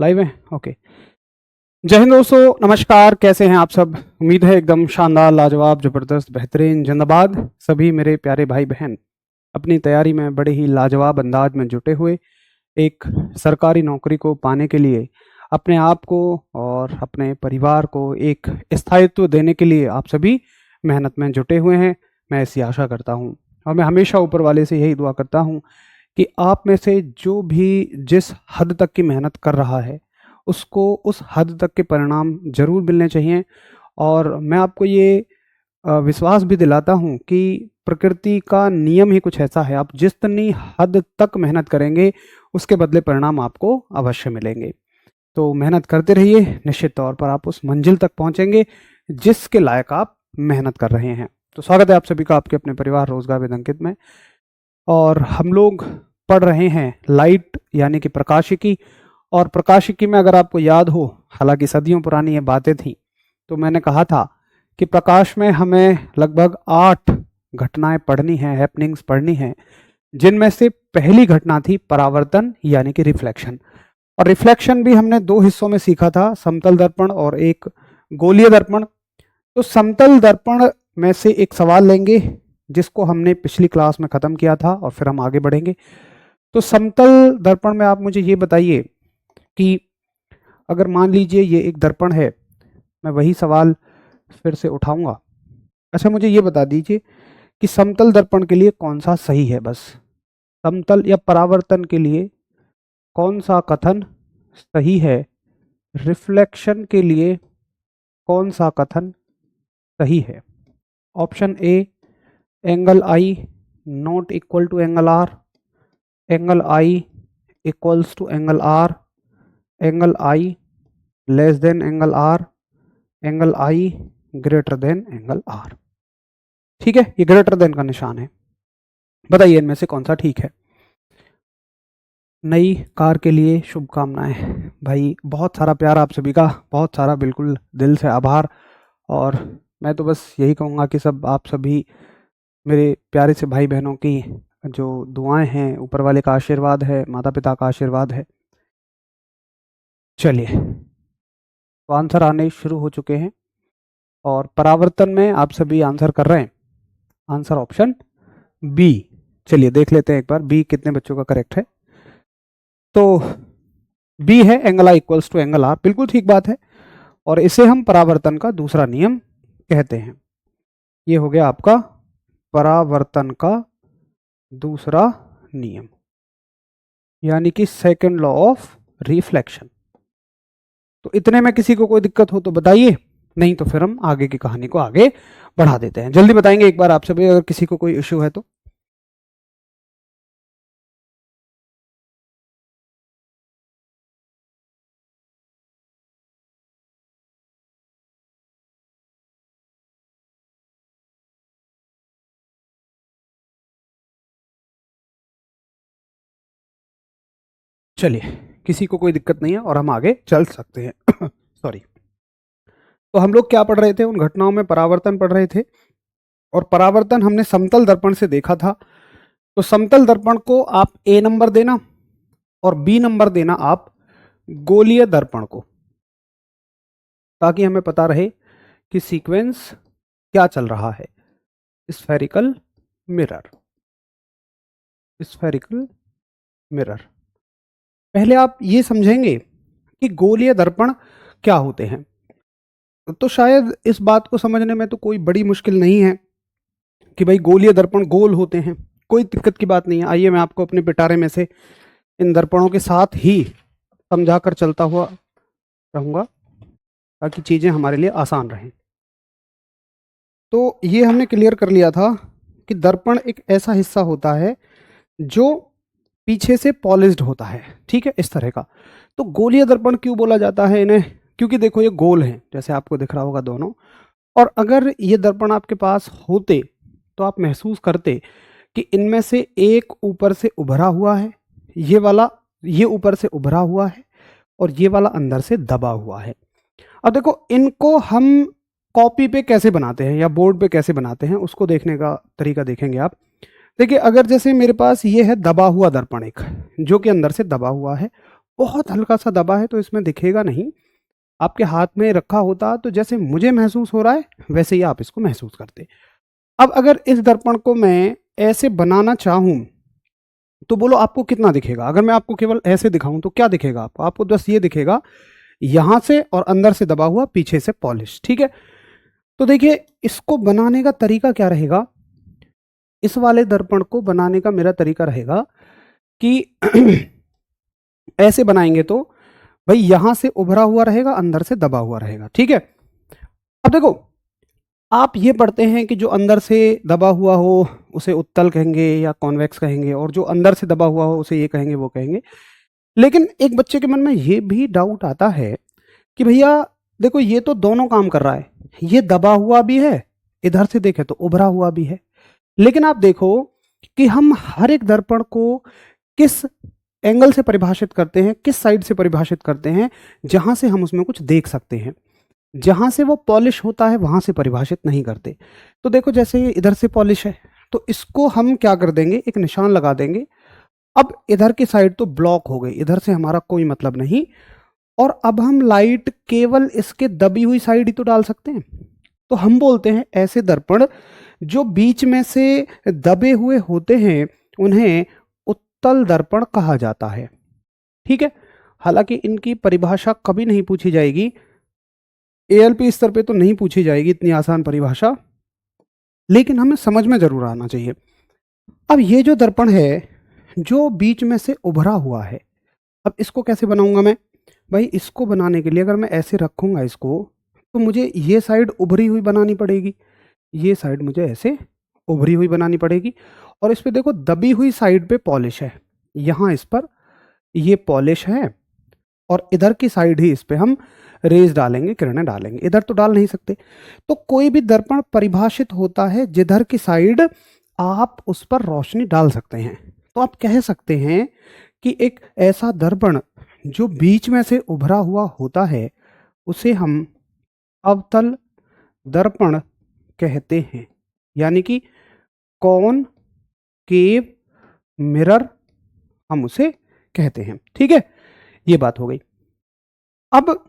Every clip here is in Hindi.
लाइव है। ओके। जय हिंद दोस्तों, नमस्कार। कैसे हैं आप सब? उम्मीद है एकदम शानदार, लाजवाब, जबरदस्त, बेहतरीन। जिंदाबाद सभी मेरे प्यारे भाई बहन। अपनी तैयारी में बड़े ही लाजवाब अंदाज में जुटे हुए, एक सरकारी नौकरी को पाने के लिए अपने आप को और अपने परिवार को एक स्थायित्व देने के लिए आप सभी मेहनत में जुटे हुए हैं। मैं ऐसी आशा करता हूँ और मैं हमेशा ऊपर वाले से यही दुआ करता हूँ कि आप में से जो भी जिस हद तक की मेहनत कर रहा है उसको उस हद तक के परिणाम जरूर मिलने चाहिए। और मैं आपको ये विश्वास भी दिलाता हूँ कि प्रकृति का नियम ही कुछ ऐसा है, आप जितनी हद तक मेहनत करेंगे उसके बदले परिणाम आपको अवश्य मिलेंगे। तो मेहनत करते रहिए, निश्चित तौर पर आप उस मंजिल तक पहुंचेंगे जिसके लायक आप मेहनत कर रहे हैं। तो स्वागत है आप सभी का आपके अपने परिवार रोजगार वेद अंकित में। और हम लोग पढ़ रहे हैं लाइट यानी कि प्रकाशिकी। और प्रकाशिकी में अगर आपको याद हो, हालांकि सदियों पुरानी ये बातें थी, तो मैंने कहा था कि प्रकाश में हमें लगभग 8 घटनाएं पढ़नी हैं, हैपनिंग्स पढ़नी हैं, जिनमें से पहली घटना थी परावर्तन यानी कि रिफ्लेक्शन। और रिफ्लेक्शन भी हमने 2 हिस्सों में सीखा था, समतल दर्पण और एक गोलीय दर्पण। तो समतल दर्पण में से एक सवाल लेंगे जिसको हमने पिछली क्लास में खत्म किया था और फिर हम आगे बढ़ेंगे। तो समतल दर्पण में आप मुझे ये बताइए कि अगर मान लीजिए ये एक दर्पण है, मैं वही सवाल फिर से उठाऊंगा। अच्छा, मुझे ये बता दीजिए कि समतल दर्पण के लिए कौन सा सही है। बस समतल या परावर्तन के लिए कौन सा कथन सही है, रिफ्लेक्शन के लिए कौन सा कथन सही है। Option A, angle I not equal to angle R, angle I equals to angle R, angle I less than angle R, angle I greater than angle R. ठीक है, ये ग्रेटर देन का निशान है। बताइए इनमें से कौन सा ठीक है। नई कार के लिए शुभकामनाएं भाई, बहुत सारा प्यार आप सभी का, बहुत सारा, बिल्कुल दिल से आभार। और मैं तो बस यही कहूँगा कि सब आप सभी मेरे प्यारे से भाई बहनों की जो दुआएं हैं, ऊपर वाले का आशीर्वाद है, माता पिता का आशीर्वाद है। चलिए, तो आंसर आने शुरू हो चुके हैं और परावर्तन में आप सभी आंसर कर रहे हैं। Answer option B. चलिए देख लेते हैं एक बार बी कितने बच्चों का करेक्ट है। तो बी है angle I equals to angle R, बिल्कुल ठीक बात है। और इसे हम परावर्तन का दूसरा नियम कहते हैं। ये हो गया आपका परावर्तन का दूसरा नियम, यानी कि सेकंड लॉ ऑफ रिफ्लेक्शन। तो इतने में किसी को कोई दिक्कत हो तो बताइए, नहीं तो फिर हम आगे की कहानी को आगे बढ़ा देते हैं। जल्दी बताएंगे एक बार आप सभी अगर किसी को कोई इश्यू है तो। चलिए, किसी को कोई दिक्कत नहीं है और हम आगे चल सकते हैं। सॉरी। तो हम लोग क्या पढ़ रहे थे, उन घटनाओं में परावर्तन पढ़ रहे थे। और परावर्तन हमने समतल दर्पण से देखा था। तो समतल दर्पण को आप ए नंबर देना और बी नंबर देना आप गोलीय दर्पण को, ताकि हमें पता रहे कि सीक्वेंस क्या चल रहा है। Spherical mirror, spherical mirror. पहले आप ये समझेंगे कि गोलीय दर्पण क्या होते हैं। तो शायद इस बात को समझने में तो कोई बड़ी मुश्किल नहीं है कि भाई गोलीय दर्पण गोल होते हैं, कोई दिक्कत की बात नहीं है। आइए मैं आपको अपने पिटारे में से इन दर्पणों के साथ ही समझाकर चलता हुआ रहूंगा ताकि चीजें हमारे लिए आसान रहें। तो ये हमने क्लियर कर लिया था कि दर्पण एक ऐसा हिस्सा होता है जो पीछे से पॉलिश्ड होता है, ठीक है, इस तरह का। तो गोलीय दर्पण क्यों बोला जाता है इन्हें, क्योंकि देखो ये गोल हैं, जैसे आपको दिख रहा होगा दोनों। और अगर ये दर्पण आपके पास होते तो आप महसूस करते कि इनमें से एक ऊपर से उभरा हुआ है, ये वाला, ये ऊपर से उभरा हुआ है और ये वाला अंदर से दबा हुआ है। अब देखो इनको हम कॉपी पे कैसे बनाते हैं या बोर्ड पे कैसे बनाते हैं, उसको देखने का तरीका देखेंगे आप। देखिए, अगर जैसे मेरे पास ये है दबा हुआ दर्पण एक, जो कि अंदर से दबा हुआ है, बहुत हल्का सा दबा है तो इसमें दिखेगा नहीं। आपके हाथ में रखा होता तो जैसे मुझे महसूस हो रहा है वैसे ही आप इसको महसूस करते। अब अगर इस दर्पण को मैं ऐसे बनाना चाहूं तो बोलो आपको कितना दिखेगा? अगर मैं आपको केवल ऐसे दिखाऊं तो क्या दिखेगा आपको? आपको बस ये दिखेगा, यहां से और अंदर से दबा हुआ, पीछे से पॉलिश। ठीक है, तो देखिए इसको बनाने का तरीका क्या रहेगा। इस वाले दर्पण को बनाने का मेरा तरीका रहेगा कि ऐसे बनाएंगे तो भाई यहां से उभरा हुआ रहेगा, अंदर से दबा हुआ रहेगा। ठीक है, अब देखो आप ये पढ़ते हैं कि जो अंदर से दबा हुआ हो उसे उत्तल कहेंगे या कॉन्वेक्स कहेंगे, और जो अंदर से दबा हुआ हो उसे ये कहेंगे वो कहेंगे। लेकिन एक बच्चे के मन में ये भी डाउट आता है कि भैया देखो ये तो दोनों काम कर रहा है, ये दबा हुआ भी है, इधर से देखे तो उभरा हुआ भी है। लेकिन आप देखो कि हम हर एक दर्पण को किस एंगल से परिभाषित करते हैं, किस साइड से परिभाषित करते हैं, जहां से हम उसमें कुछ देख सकते हैं। जहां से वो पॉलिश होता है वहां से परिभाषित नहीं करते। तो देखो जैसे ये इधर से पॉलिश है तो इसको हम क्या कर देंगे, एक निशान लगा देंगे। अब इधर की साइड तो ब्लॉक हो गई, इधर से हमारा कोई मतलब नहीं, और अब हम लाइट केवल इसके दबी हुई साइड ही तो डाल सकते हैं। तो हम बोलते हैं ऐसे दर्पण जो बीच में से दबे हुए होते हैं उन्हें उत्तल दर्पण कहा जाता है। ठीक है, हालांकि इनकी परिभाषा कभी नहीं पूछी जाएगी, एएलपी स्तर पे तो नहीं पूछी जाएगी इतनी आसान परिभाषा, लेकिन हमें समझ में जरूर आना चाहिए। अब ये जो दर्पण है जो बीच में से उभरा हुआ है, अब इसको कैसे बनाऊंगा मैं? भाई इसको बनाने के लिए अगर मैं ऐसे रखूंगा इसको तो मुझे ये साइड उभरी हुई बनानी पड़ेगी, ये साइड मुझे ऐसे उभरी हुई बनानी पड़ेगी, और इस पे देखो दबी हुई साइड पे पॉलिश है, यहाँ इस पर ये पॉलिश है, और इधर की साइड ही इस पे हम रेज डालेंगे, किरणें डालेंगे, इधर तो डाल नहीं सकते। तो कोई भी दर्पण परिभाषित होता है जिधर की साइड आप उस पर रोशनी डाल सकते हैं। तो आप कह सकते हैं कि एक ऐसा दर्पण जो बीच में से उभरा हुआ होता है उसे हम अवतल दर्पण कहते हैं, यानी कि कॉनकेव मिरर हम उसे कहते हैं। ठीक है, ये बात हो गई। अब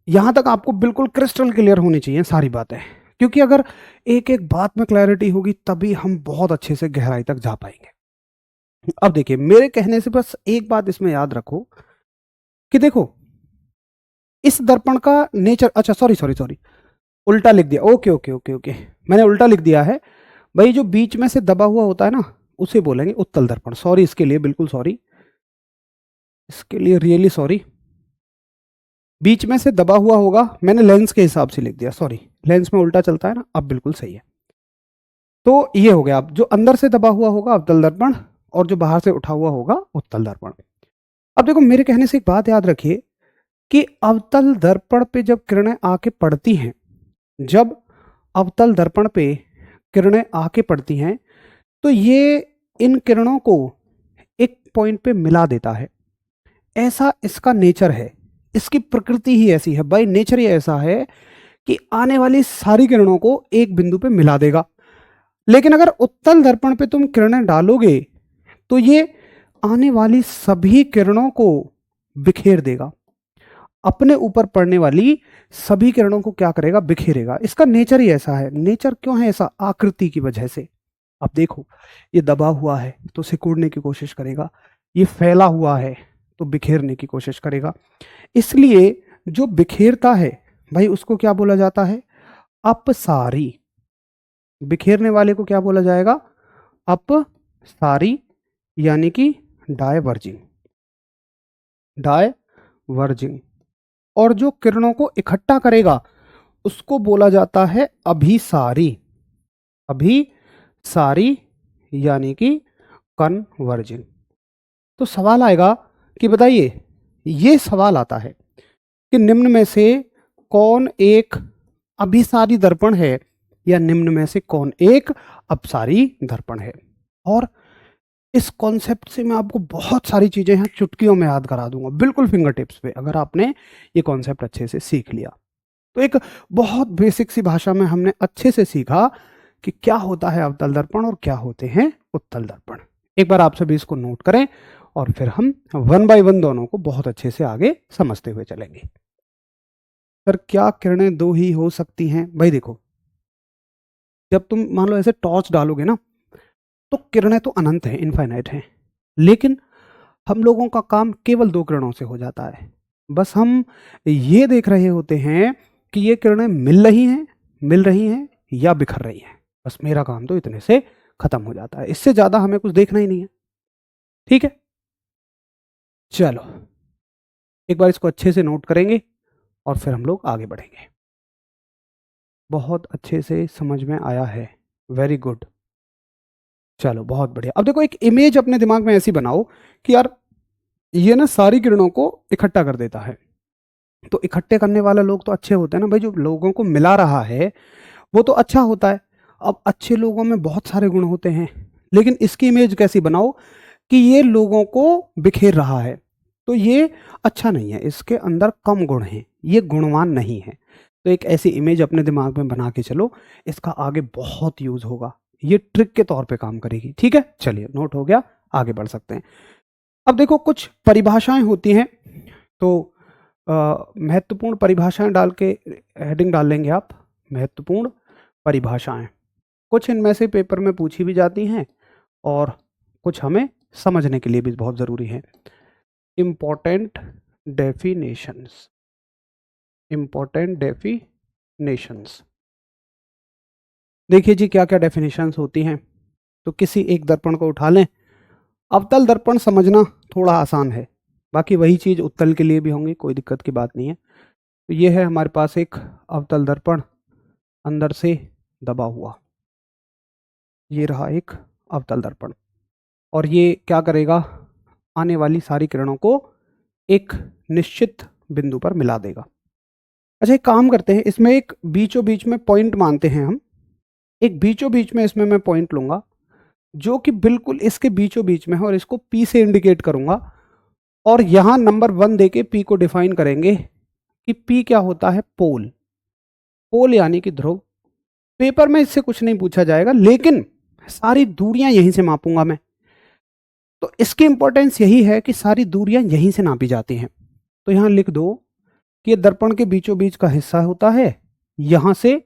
यहां तक आपको बिल्कुल क्रिस्टल क्लियर होनी चाहिए सारी बातें, क्योंकि अगर एक एक बात में क्लैरिटी होगी तभी हम बहुत अच्छे से गहराई तक जा पाएंगे। अब देखिए मेरे कहने से बस एक बात इसमें याद रखो कि देखो इस दर्पण का नेचर, अच्छा सॉरी सॉरी सॉरी उल्टा लिख दिया, ओके ओके ओके ओके, मैंने उल्टा लिख दिया है। भाई जो बीच में से दबा हुआ होता है ना उसे बोलेंगे उत्तल दर्पण। सॉरी इसके लिए, बिल्कुल सॉरी, इसके लिए रियली सॉरी। बीच में से दबा हुआ होगा, मैंने लेंस के हिसाब से लिख दिया, सॉरी, लेंस में उल्टा चलता है ना, अब बिल्कुल सही है। तो ये हो गया, अब जो अंदर से दबा हुआ होगा अवतल दर्पण, और जो बाहर से उठा हुआ होगा उत्तल दर्पण। अब देखो मेरे कहने से एक बात याद रखिए कि अवतल दर्पण पे जब किरणें आके पड़ती हैं, जब अवतल दर्पण पे किरणें आके पड़ती हैं तो ये इन किरणों को एक पॉइंट पे मिला देता है। ऐसा इसका नेचर है, इसकी प्रकृति ही ऐसी है, बाय नेचर ही ऐसा है कि आने वाली सारी किरणों को एक बिंदु पे मिला देगा। लेकिन अगर उत्तल दर्पण पे तुम किरणें डालोगे तो ये आने वाली सभी किरणों को बिखेर देगा, अपने ऊपर पड़ने वाली सभी किरणों को क्या करेगा, बिखेरेगा। इसका नेचर ही ऐसा है। नेचर क्यों है ऐसा? आकृति की वजह से। अब देखो ये दबा हुआ है तो सिकुड़ने की कोशिश करेगा, ये फैला हुआ है तो बिखेरने की कोशिश करेगा। इसलिए जो बिखेरता है भाई उसको क्या बोला जाता है? अपसारी। बिखेरने वाले को क्या बोला जाएगा? अपसारी, यानी कि डायवर्जिंग, डायवर्जिंग। और जो किरणों को इकट्ठा करेगा उसको बोला जाता है अभिसारी, अभिसारी यानी कि कन्वर्जिंग। तो सवाल आएगा कि बताइए, ये सवाल आता है कि निम्न में से कौन एक अभिसारी दर्पण है या निम्न में से कौन एक अपसारी दर्पण है। और इस कॉन्सेप्ट से मैं आपको बहुत सारी चीजें यहाँ चुटकियों में याद करा दूंगा, बिल्कुल फिंगर टिप्स पे, अगर आपने ये कॉन्सेप्ट अच्छे से सीख लिया। तो एक बहुत बेसिक सी भाषा में हमने अच्छे से सीखा कि क्या होता है अवतल दर्पण और क्या होते हैं उत्तल दर्पण। एक बार आप सभी इसको नोट करें और फिर हम वन बाय वन दोनों को बहुत अच्छे से आगे समझते हुए चलेंगे। सर क्या किरणें दो ही हो सकती हैं? भाई देखो, जब तुम मान लो ऐसे टॉर्च डालोगे ना, तो किरणें तो अनंत हैं, इनफाइनाइट हैं, लेकिन हम लोगों का काम केवल दो किरणों से हो जाता है। बस हम ये देख रहे होते हैं कि ये किरणें मिल रही हैं या बिखर रही हैं। बस मेरा काम तो इतने से खत्म हो जाता है, इससे ज्यादा हमें कुछ देखना ही नहीं है। ठीक है, चलो एक बार इसको अच्छे से नोट करेंगे और फिर हम लोग आगे बढ़ेंगे। बहुत अच्छे से समझ में आया है, वेरी गुड। चलो बहुत बढ़िया। अब देखो, एक इमेज अपने दिमाग में ऐसी बनाओ कि यार ये ना सारी किरणों को इकट्ठा कर देता है। तो इकट्ठे करने वाले लोग तो अच्छे होते हैं ना भाई, जो लोगों को मिला रहा है वो तो अच्छा होता है। अब अच्छे लोगों में बहुत सारे गुण होते हैं, लेकिन इसकी इमेज कैसी बनाओ कि ये लोगों को बिखेर रहा है, तो ये अच्छा नहीं है, इसके अंदर कम गुण हैं, ये गुणवान नहीं है। तो एक ऐसी इमेज अपने दिमाग में बना के चलो, इसका आगे बहुत यूज होगा, ये ट्रिक के तौर पे काम करेगी। ठीक है, चलिए नोट हो गया, आगे बढ़ सकते हैं। अब देखो, कुछ परिभाषाएं होती हैं, तो महत्वपूर्ण परिभाषाएं डाल के हेडिंग डाल लेंगे आप, महत्वपूर्ण परिभाषाएं। कुछ इनमें से पेपर में पूछी भी जाती हैं और कुछ हमें समझने के लिए भी बहुत ज़रूरी है। Important definitions, important definitions. देखिए जी, क्या क्या डेफिनेशंस होती हैं। तो किसी एक दर्पण को उठा लें। अवतल दर्पण समझना थोड़ा आसान है, बाकी वही चीज़ उत्तल के लिए भी होंगी, कोई दिक्कत की बात नहीं है। तो ये है हमारे पास एक अवतल दर्पण, अंदर से दबा हुआ, ये रहा एक अवतल दर्पण, और ये क्या करेगा, आने वाली सारी किरणों को एक निश्चित बिंदु पर मिला देगा। अच्छा, एक काम करते हैं, इसमें एक बीचों बीच में पॉइंट मानते हैं हम, एक बीचों बीच में इसमें मैं पॉइंट लूंगा जो कि बिल्कुल इसके बीचों बीच में है, और इसको पी से इंडिकेट करूंगा, और यहां नंबर 1 देके पी को डिफाइन करेंगे कि पी क्या होता है, पोल। पोल यानी कि ध्रुव। पेपर में इससे कुछ नहीं पूछा जाएगा, लेकिन सारी दूरियां यहीं से मापूंगा मैं। तो इसकी इंपॉर्टेंस यही है कि सारी दूरियां यहीं से नापी जाती हैं। तो यहां लिख दो कि ये दर्पण के बीचों बीच का हिस्सा होता है, यहां से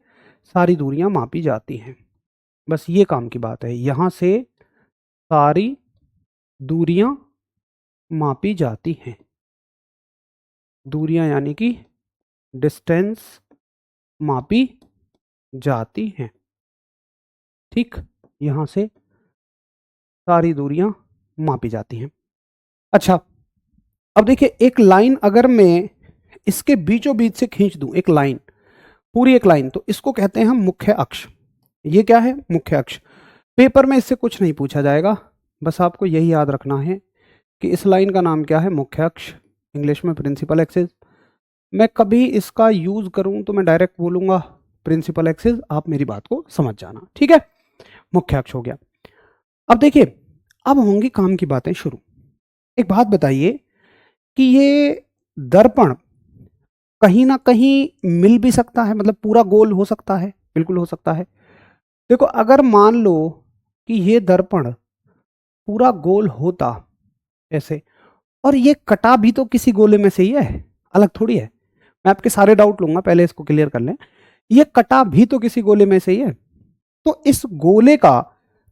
सारी दूरियां मापी जाती हैं। बस ये काम की बात है, यहां से सारी दूरियां मापी जाती हैं। दूरियां यानी कि डिस्टेंस मापी जाती हैं। ठीक, यहां से सारी दूरियां मापी जाती हैं। अच्छा, अब देखिए, एक लाइन अगर मैं इसके बीचों बीच से खींच दूं, एक लाइन, पूरी एक लाइन, तो इसको कहते हैं हम मुख्य अक्ष। ये क्या है, मुख्य अक्ष। पेपर में इससे कुछ नहीं पूछा जाएगा, बस आपको यही याद रखना है कि इस लाइन का नाम क्या है, मुख्य अक्ष, इंग्लिश में प्रिंसिपल एक्सिस। मैं कभी इसका यूज करूं तो मैं डायरेक्ट बोलूंगा प्रिंसिपल एक्सिस, आप मेरी बात को समझ जाना। ठीक है, मुख्य अक्ष हो गया। अब देखिए, अब होंगी काम की बातें शुरू। एक बात बताइए कि ये दर्पण कहीं ना कहीं मिल भी सकता है, मतलब पूरा गोल हो सकता है, बिल्कुल हो सकता है। देखो, अगर मान लो कि ये दर्पण पूरा गोल होता ऐसे, और ये कटा भी तो किसी गोले में से ही है, अलग थोड़ी है। मैं आपके सारे डाउट लूंगा, पहले इसको क्लियर कर लें। ये कटा भी तो किसी गोले में से ही है, तो इस गोले का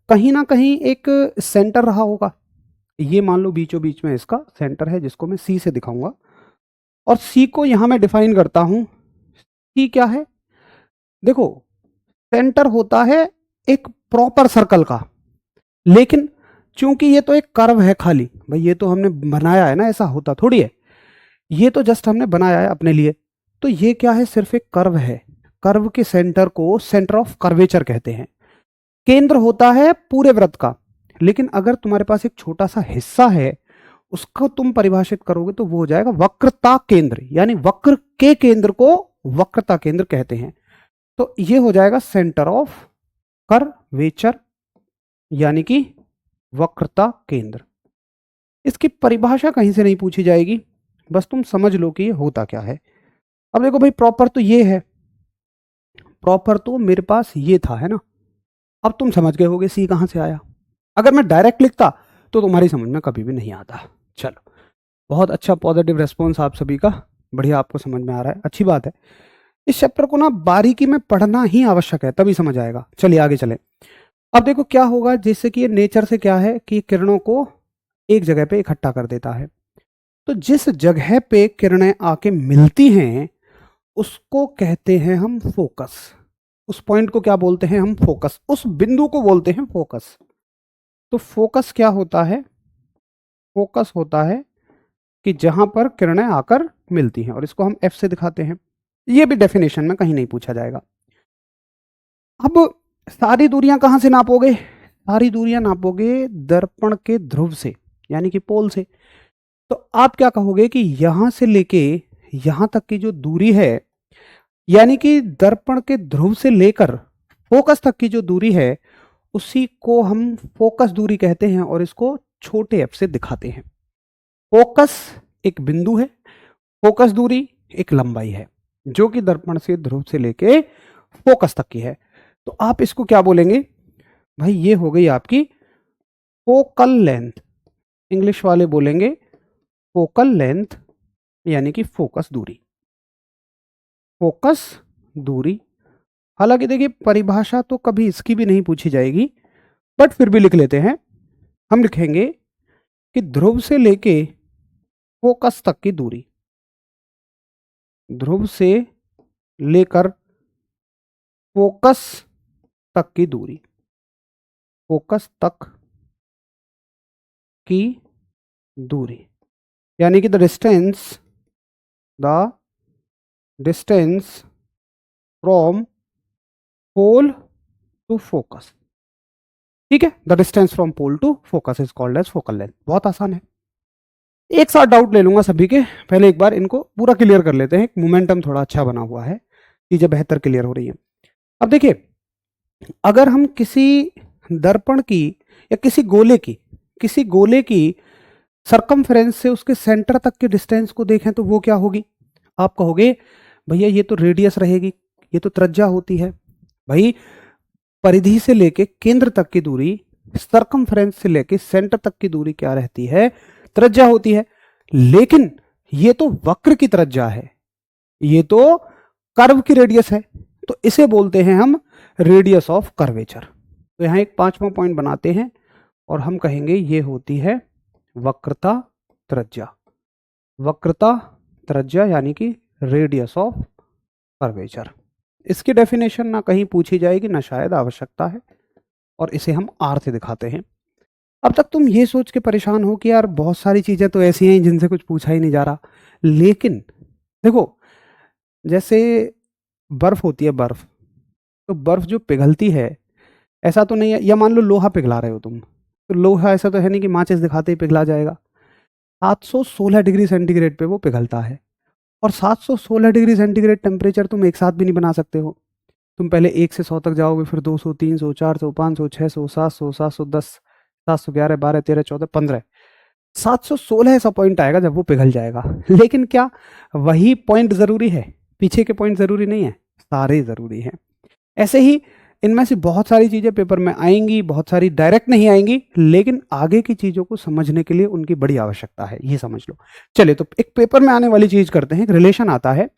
कहीं ना कहीं एक सेंटर रहा होगा। ये मान लो बीचों बीच में इसका सेंटर है, जिसको मैं सी से दिखाऊंगा, और सी को यहां मैं डिफाइन करता हूं। सी क्या है, देखो, सेंटर होता है एक प्रॉपर सर्कल का, लेकिन चूंकि ये तो एक कर्व है खाली, भाई ये तो हमने बनाया है ना, ऐसा होता थोड़ी है, ये तो जस्ट हमने बनाया है अपने लिए। तो ये क्या है, सिर्फ एक कर्व है। कर्व के सेंटर को सेंटर ऑफ कर्वेचर कहते हैं। केंद्र होता है पूरे वृत्त का, लेकिन अगर तुम्हारे पास एक छोटा सा हिस्सा है, उसको तुम परिभाषित करोगे तो वो हो जाएगा वक्रता केंद्र, यानी वक्र के केंद्र को वक्रता केंद्र कहते हैं। तो ये हो जाएगा सेंटर ऑफ कर्वेचर, यानी कि वक्रता केंद्र। इसकी परिभाषा कहीं से नहीं पूछी जाएगी, बस तुम समझ लो कि ये होता क्या है। अब देखो भाई, प्रॉपर तो ये है, प्रॉपर तो मेरे पास ये था, है ना। अब तुम समझ गए होगे सी कहां से आया। अगर मैं डायरेक्ट लिखता तो तुम्हारी समझ में कभी भी नहीं आता। चलो, बहुत अच्छा पॉजिटिव रेस्पॉन्स आप सभी का, बढ़िया, आपको समझ में आ रहा है, अच्छी बात है। इस चैप्टर को ना बारीकी में पढ़ना ही आवश्यक है, तभी समझ आएगा। चलिए आगे चलें। अब देखो क्या होगा, जैसे कि ये नेचर से क्या है कि किरणों को एक जगह पे इकट्ठा कर देता है। तो जिस जगह पे किरणें आके मिलती हैं उसको कहते हैं हम फोकस। उस पॉइंट को क्या बोलते हैं हम? फोकस। उस बिंदु को बोलते हैं फोकस। तो फोकस क्या होता है? फोकस होता है कि जहां पर किरणें आकर मिलती हैं, और इसको हम एफ से दिखाते हैं। ये भी डेफिनेशन में कहीं नहीं पूछा जाएगा। अब सारी दूरियां कहां से नापोगे? सारी दूरियां नापोगे दर्पण के ध्रुव से, यानी कि पोल से। तो आप क्या कहोगे कि यहां से लेके यहां तक की जो दूरी है, यानी कि दर्पण के ध्रुव से लेकर फोकस तक की जो दूरी है, उसी को हम फोकस दूरी कहते हैं, और इसको छोटे एफ से दिखाते हैं। फोकस एक बिंदु है, फोकस दूरी एक लंबाई है, जो कि दर्पण से ध्रुव से लेके फोकस तक की है। तो आप इसको क्या बोलेंगे भाई? ये हो गई आपकी फोकल लेंथ। इंग्लिश वाले बोलेंगे फोकल लेंथ, यानी कि फोकस दूरी। फोकस दूरी। हालांकि देखिए परिभाषा तो कभी इसकी भी नहीं पूछी जाएगी, बट फिर भी लिख लेते हैं। हम लिखेंगे कि ध्रुव से लेके फोकस तक की दूरी, ध्रुव से लेकर फोकस तक की दूरी, फोकस तक की दूरी, यानी कि the distance from pole to focus. ठीक है, the distance from pole to focus is called as focal length. बहुत आसान है। एक साथ डाउट ले लूंगा सभी के, पहले एक बार इनको पूरा क्लियर कर लेते हैं। मोमेंटम थोड़ा अच्छा बना हुआ है, चीजें बेहतर क्लियर हो रही है। अब देखिए, अगर हम किसी दर्पण की या किसी गोले की सरकमफ्रेंस से उसके सेंटर तक के डिस्टेंस को देखें तो वो क्या होगी? आप कहोगे भैया ये तो रेडियस रहेगी, ये तो त्रिज्या होती है। भाई परिधि से लेके केंद्र तक की दूरी, सरकमफ्रेंस से लेके सेंटर तक की दूरी क्या रहती है? त्रिज्या होती है। लेकिन ये तो वक्र की त्रिज्या है, ये तो कर्व की रेडियस है, तो इसे बोलते हैं हम रेडियस ऑफ कर्वेचर। तो यहां एक 5वां पॉइंट बनाते हैं और हम कहेंगे ये होती है वक्रता त्रिज्या। वक्रता त्रिज्या यानी कि रेडियस ऑफ कर्वेचर। इसकी डेफिनेशन ना कहीं पूछी जाएगी, ना शायद आवश्यकता है, और इसे हम आर से दिखाते हैं। अब तक तुम ये सोच के परेशान हो कि यार बहुत सारी चीजें तो ऐसी हैं जिनसे कुछ पूछा ही नहीं जा रहा। लेकिन देखो, जैसे बर्फ होती है, बर्फ, तो बर्फ जो पिघलती है, ऐसा तो नहीं है, या मान लो लोहा पिघला रहे हो तुम, तो लोहा ऐसा तो है नहीं कि माचिस दिखाते ही पिघला जाएगा। 716 डिग्री सेंटीग्रेड पे वो पिघलता है, और 716 डिग्री सेंटीग्रेड टेम्परेचर तुम एक साथ भी नहीं बना सकते हो। तुम पहले 1 से 100 तक जाओगे, फिर 200, 300, 400, 500, 600, 700, 710, 711, 12, 13, 14, 15, 716 ऐसा पॉइंट आएगा जब वो पिघल जाएगा। लेकिन क्या वही पॉइंट जरूरी है? पीछे के पॉइंट जरूरी नहीं है, सारे जरूरी हैं। ऐसे ही इनमें से बहुत सारी चीजें पेपर में आएंगी, बहुत सारी डायरेक्ट नहीं आएंगी, लेकिन आगे की चीजों को समझने के लिए उनकी बड़ी आवश्यकता है, ये समझ लो। चलिए, तो एक पेपर में आने वाली चीज करते हैं। एक रिलेशन आता है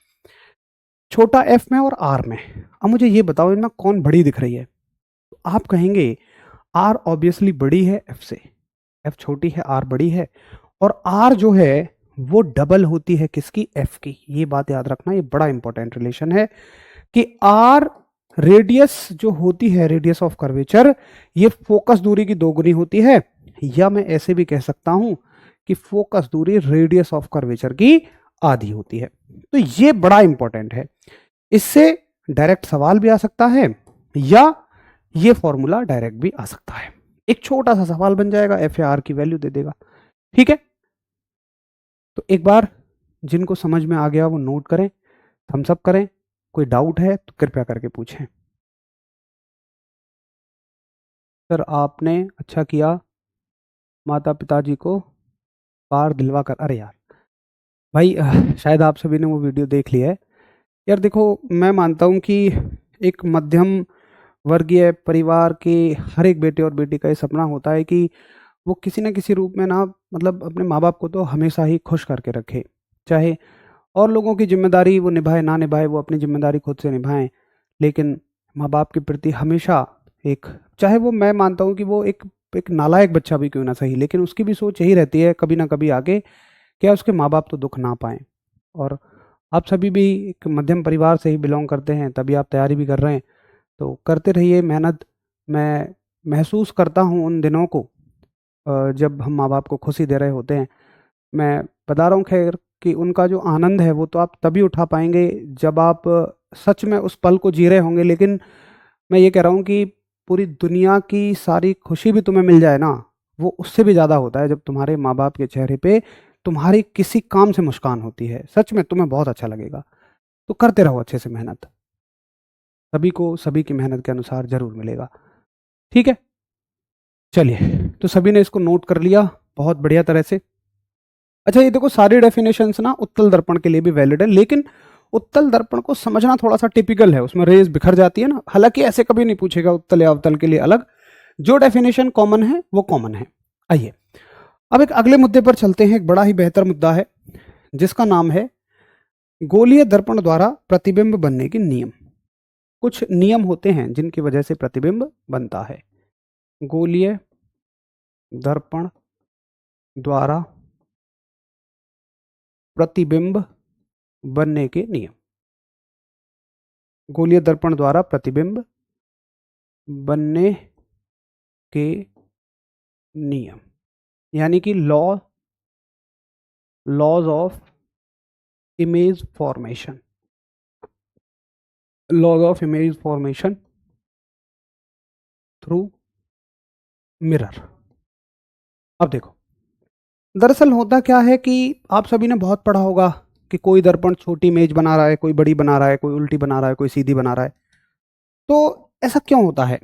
छोटा एफ में और आर में। अब मुझे ये बताओ इनमें कौन बड़ी दिख रही है? तो आप कहेंगे आर ऑब्वियसली बड़ी है एफ से, एफ छोटी है आर बड़ी है, और आर जो है वो डबल होती है किसकी? एफ की। ये बात याद रखना, ये बड़ा इंपॉर्टेंट रिलेशन है कि आर रेडियस जो होती है, रेडियस ऑफ कर्वेचर, ये फोकस दूरी की दोगुनी होती है, या मैं ऐसे भी कह सकता हूं कि फोकस दूरी रेडियस ऑफ कर्वेचर की आधी होती है। तो ये बड़ा इंपॉर्टेंट है, इससे डायरेक्ट सवाल भी आ सकता है, या ये फॉर्मूला डायरेक्ट भी आ सकता है। एक छोटा सा सवाल बन जाएगा, एफ या आर की वैल्यू दे देगा। ठीक है, तो एक बार जिनको समझ में आ गया वो नोट करें, थम्स अप करें। कोई डाउट है तो कृपया करके पूछें। सर आपने अच्छा किया माता पिताजी को पार दिलवा कर। अरे यार भाई, शायद आप सभी ने वो वीडियो देख लिया है। यार देखो, मैं मानता हूँ कि एक मध्यम वर्गीय परिवार के हर एक बेटे और बेटी का ये सपना होता है कि वो किसी न किसी रूप में ना मतलब अपने माँ बाप को तो हमेशा ही खुश करके रखे। चाहे और लोगों की ज़िम्मेदारी वो निभाए ना निभाए, वो अपनी ज़िम्मेदारी खुद से निभाएँ, लेकिन माँ बाप के प्रति हमेशा एक, चाहे वो, मैं मानता हूँ कि वो एक एक नालायक बच्चा भी क्यों ना सही, लेकिन उसकी भी सोच यही रहती है कभी ना कभी आगे, क्या उसके माँ बाप तो दुख ना पाएँ। और आप सभी भी एक मध्यम परिवार से ही बिलोंग करते हैं, तभी आप तैयारी भी कर रहे हैं, तो करते रहिए मेहनत। मैं महसूस करता हूँ उन दिनों को जब हम माँ बाप को खुशी दे रहे होते हैं। मैं बता रहा हूँ खैर कि उनका जो आनंद है वो तो आप तभी उठा पाएँगे जब आप सच में उस पल को जी रहे होंगे। लेकिन मैं ये कह रहा हूँ कि पूरी दुनिया की सारी खुशी भी तुम्हें मिल जाए ना, वो उससे भी ज़्यादा होता है जब तुम्हारे माँ-बाप के चेहरे पे तुम्हारी किसी काम से मुस्कान होती है। सच में तुम्हें बहुत अच्छा लगेगा। तो करते रहो अच्छे से मेहनत। सभी को सभी की मेहनत के अनुसार ज़रूर मिलेगा। ठीक है? चलिए, तो सभी ने इसको नोट कर लिया बहुत बढ़िया तरह से। अच्छा, ये देखो सारी डेफिनेशंस ना उत्तल दर्पण के लिए भी वैलिड है, लेकिन उत्तल दर्पण को समझना थोड़ा सा टिपिकल है, उसमें रेज बिखर जाती है ना। हालांकि ऐसे कभी नहीं पूछेगा उत्तल या अवतल के लिए अलग, जो डेफिनेशन कॉमन है वो कॉमन है। आइए अब एक अगले मुद्दे पर चलते हैं। एक बड़ा ही बेहतर मुद्दा है जिसका नाम है गोलीय दर्पण द्वारा प्रतिबिंब बनने के नियम। कुछ नियम होते हैं जिनकी वजह से प्रतिबिंब बनता है। गोलीय दर्पण द्वारा प्रतिबिंब बनने के नियम। गोलीय दर्पण द्वारा प्रतिबिंब बनने के नियम, यानी कि laws of image formation. Laws of image formation through mirror. अब देखो, दरअसल होता क्या है कि आप सभी ने बहुत पढ़ा होगा कि कोई दर्पण छोटी इमेज बना रहा है, कोई बड़ी बना रहा है, कोई उल्टी बना रहा है, कोई सीधी बना रहा है। तो ऐसा क्यों होता है?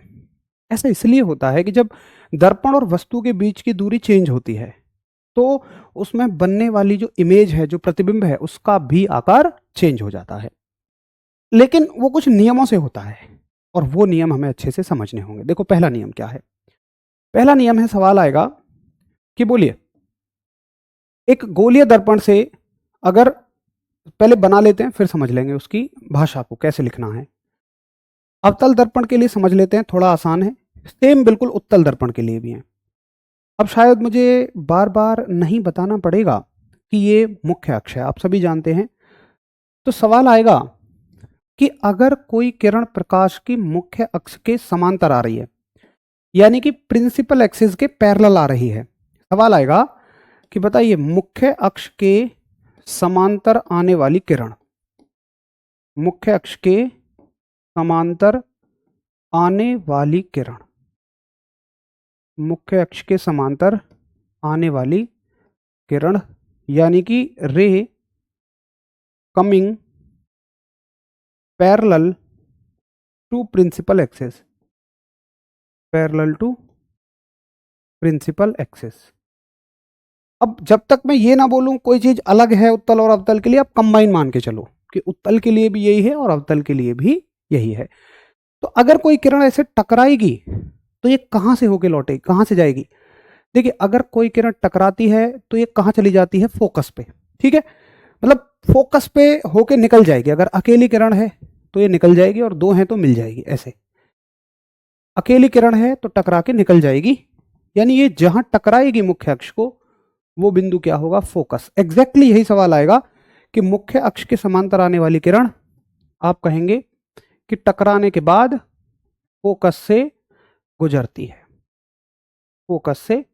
ऐसा इसलिए होता है कि जब दर्पण और वस्तु के बीच की दूरी चेंज होती है तो उसमें बनने वाली जो इमेज है, जो प्रतिबिंब है, उसका भी आकार चेंज हो जाता है। लेकिन वो कुछ नियमों से होता है और वो नियम हमें अच्छे से समझने होंगे। देखो पहला नियम क्या है? पहला नियम है, सवाल आएगा कि बोलिए एक गोलीय दर्पण से, अगर पहले बना लेते हैं फिर समझ लेंगे उसकी भाषा को कैसे लिखना है। अवतल दर्पण के लिए समझ लेते हैं, थोड़ा आसान है। सेम बिल्कुल उत्तल दर्पण के लिए भी है। अब शायद मुझे बार बार नहीं बताना पड़ेगा कि ये मुख्य अक्ष है, आप सभी जानते हैं। तो सवाल आएगा कि अगर कोई किरण प्रकाश की मुख्य अक्ष के समांतर आ रही है, यानी कि प्रिंसिपल एक्सिस के पैरेलल आ रही है, सवाल आएगा कि बताइए मुख्य अक्ष के समांतर आने वाली किरण, मुख्य अक्ष के समांतर आने वाली किरण, मुख्य अक्ष के समांतर आने वाली किरण, यानी कि ray coming parallel to principal axis, parallel to principal axis. अब जब तक मैं ये ना बोलूं कोई चीज अलग है उत्तल और अवतल के लिए, आप कंबाइन मान के चलो कि उत्तल के लिए भी यही है और अवतल के लिए भी यही है। तो अगर कोई किरण ऐसे टकराएगी तो ये कहां से होके लौटेगी, कहां से जाएगी? देखिए, अगर कोई किरण टकराती है तो ये कहां चली जाती है? फोकस पे। ठीक है, मतलब फोकस पे होके निकल जाएगी। अगर अकेली किरण है तो ये निकल जाएगी और दो हैं तो मिल जाएगी। ऐसे अकेली किरण है तो टकरा के निकल जाएगी, यानी ये जहां टकराएगी मुख्य अक्ष को वो बिंदु क्या होगा? फोकस। एग्जैक्टली यही सवाल आएगा कि मुख्य अक्ष के समांतर आने वाली किरण, आप कहेंगे कि टकराने के बाद फोकस से गुजरती है, फोकस से